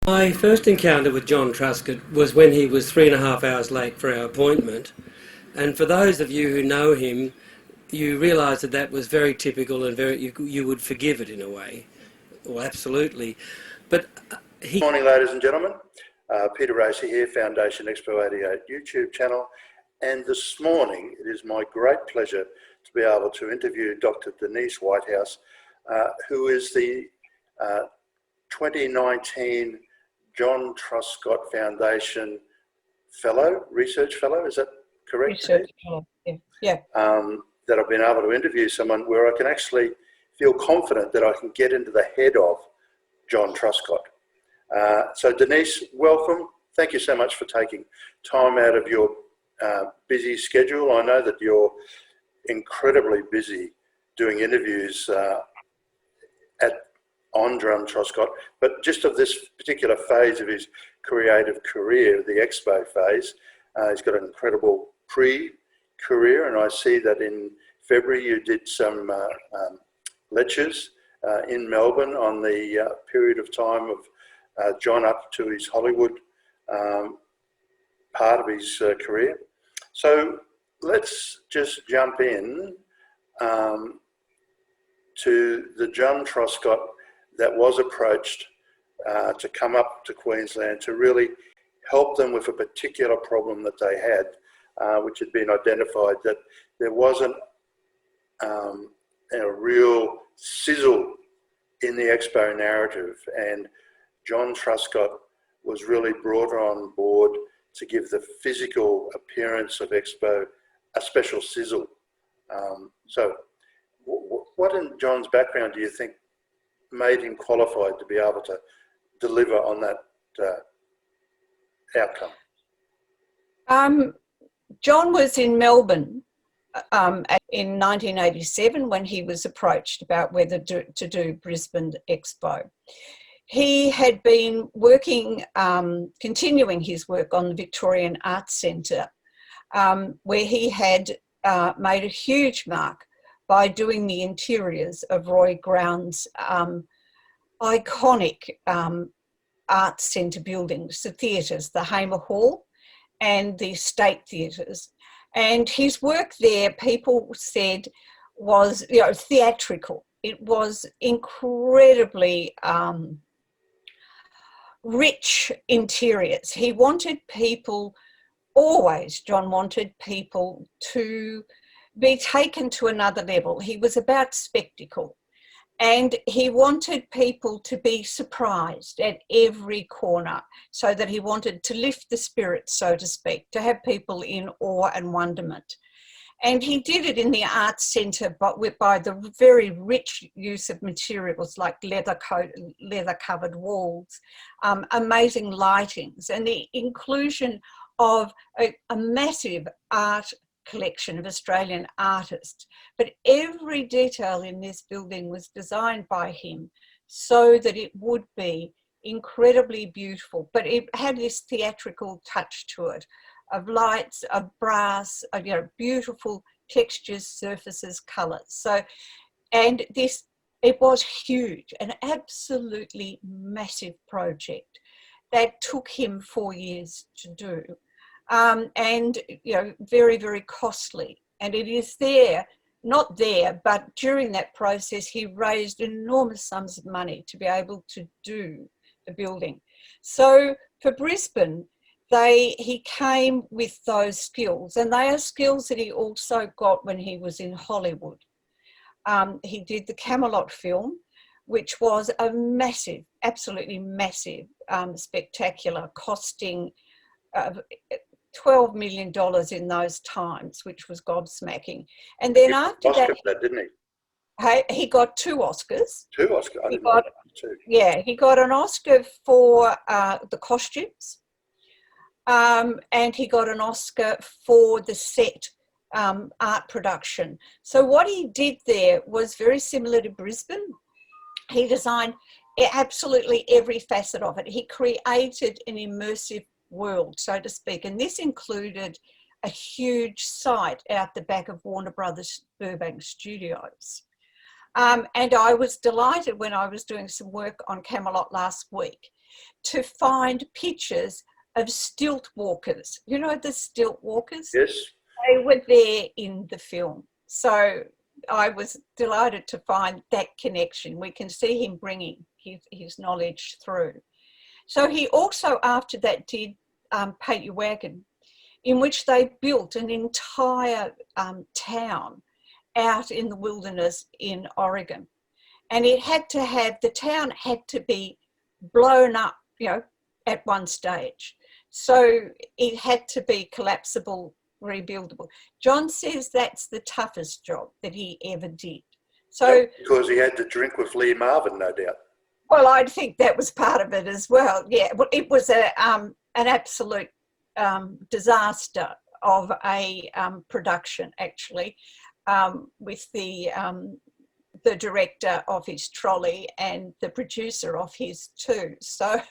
My first encounter with John Truscott was when he was 3.5 hours late for our appointment. And for those of you who know him, you realise that that was very typical and you would forgive it in a way. Well, absolutely. But Good morning, ladies and gentlemen. Peter Rasey here, Foundation Expo 88 YouTube channel. And this morning, it is my great pleasure to be able to interview Dr Denise Whitehouse, who is the 2019 John Truscott Foundation Fellow, Research Fellow, is that correct? Research Fellow, yeah. That I've been able to interview someone where I can actually feel confident that I can get into the head of John Truscott. So Denise, welcome. Thank you so much for taking time out of your busy schedule. I know that you're incredibly busy doing interviews on John Truscott, but just of this particular phase of his creative career, the Expo phase, he's got an incredible pre-career, and I see that in February you did some lectures in Melbourne on the period of time of John up to his Hollywood part of his career. So let's just jump in to the John Truscott that was approached to come up to Queensland to really help them with a particular problem that they had, which had been identified, that there wasn't a real sizzle in the Expo narrative, and John Truscott was really brought on board to give the physical appearance of Expo a special sizzle. So what in John's background do you think made him qualified to be able to deliver on that outcome? John was in Melbourne in 1987 when he was approached about whether to do Brisbane Expo. He had been working, continuing his work on the Victorian Arts Centre, where he had made a huge mark by doing the interiors of Roy Ground's iconic Arts Centre buildings, the theatres, the Hamer Hall and the State Theatres. And his work there, people said, was theatrical. It was incredibly rich interiors. He wanted people, John wanted people to be taken to another level. He was about spectacle, and he wanted people to be surprised at every corner, so that he wanted to lift the spirits, so to speak, to have people in awe and wonderment. And he did it in the Arts Centre, but by the very rich use of materials like leather-covered walls, amazing lightings, and the inclusion of a massive art collection of Australian artists. But every detail in this building was designed by him so that it would be incredibly beautiful, but it had this theatrical touch to it, of lights, of brass, of, beautiful textures, surfaces, colours. So, and it was huge, an absolutely massive project that took him 4 years to do. And very, very costly. And it is not there, but during that process, he raised enormous sums of money to be able to do the building. So for Brisbane, he came with those skills, and they are skills that he also got when he was in Hollywood. He did the Camelot film, which was a massive, absolutely massive, spectacular, costing $12 million in those times, which was gobsmacking. And then after that, didn't he? He got 2 Oscars. 2 Oscars? I didn't know that. 2. Yeah, he got an Oscar for the costumes, and he got an Oscar for the set art production. So what he did there was very similar to Brisbane. He designed absolutely every facet of it. He created an immersive world, so to speak, and this included a huge site out the back of Warner Brothers Burbank Studios. And I was delighted when I was doing some work on Camelot last week to find pictures of stilt walkers. You know the stilt walkers? Yes. They were there in the film. So I was delighted to find that connection. We can see him bringing his knowledge through. So he also, after that, did Paint Your Wagon, in which they built an entire town out in the wilderness in Oregon. And it had to have, the town had to be blown up, you know, at one stage. So it had to be collapsible, rebuildable. John says that's the toughest job that he ever did. So because he had to drink with Lee Marvin, no doubt. well, I think that was part of it as well. Yeah, well, it was an absolute disaster of a production, actually, with the director of his trolley and the producer of his too. So,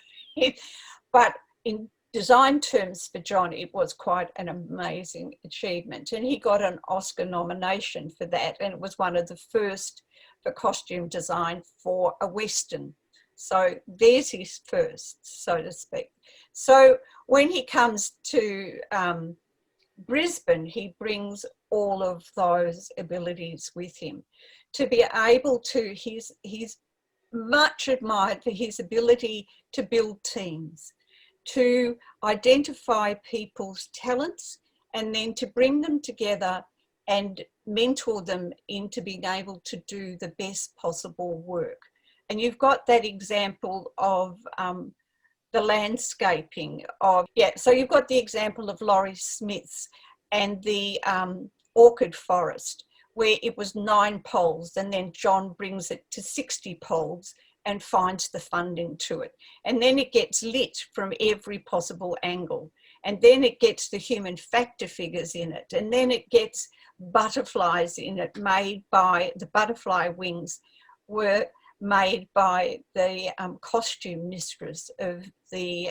but in design terms for John, it was quite an amazing achievement, and he got an Oscar nomination for that, and it was one of the first for costume design for a Western. So there's his first, so to speak. So when he comes to Brisbane, he brings all of those abilities with him to be able to, he's much admired for his ability to build teams, to identify people's talents and then to bring them together and mentor them into being able to do the best possible work. And you've got that example of the landscaping of, so you've got the example of Laurie Smith's and the orchid forest, where it was 9 poles, and then John brings it to 60 poles and finds the funding to it. And then it gets lit from every possible angle. And then it gets the human factor figures in it. And then it gets butterflies in it, made by, the butterfly wings were made by the costume mistress of the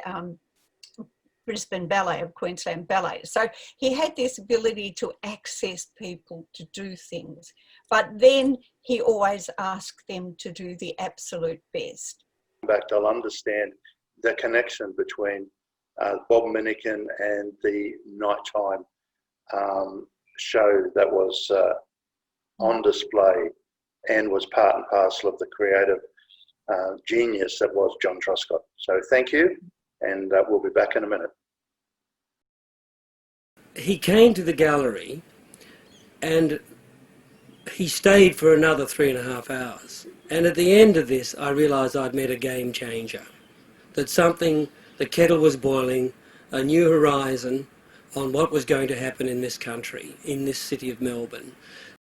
Brisbane Ballet, of Queensland Ballet. So he had this ability to access people to do things, but then he always asked them to do the absolute best. Back, they'll understand the connection between Bob Minikin and the nighttime show that was on display and was part and parcel of the creative genius that was John Truscott. So thank you, and we'll be back in a minute. He came to the gallery and he stayed for another 3.5 hours. And at the end of this, I realised I'd met a game changer. That something, the kettle was boiling, a new horizon on what was going to happen in this country, in this city of Melbourne.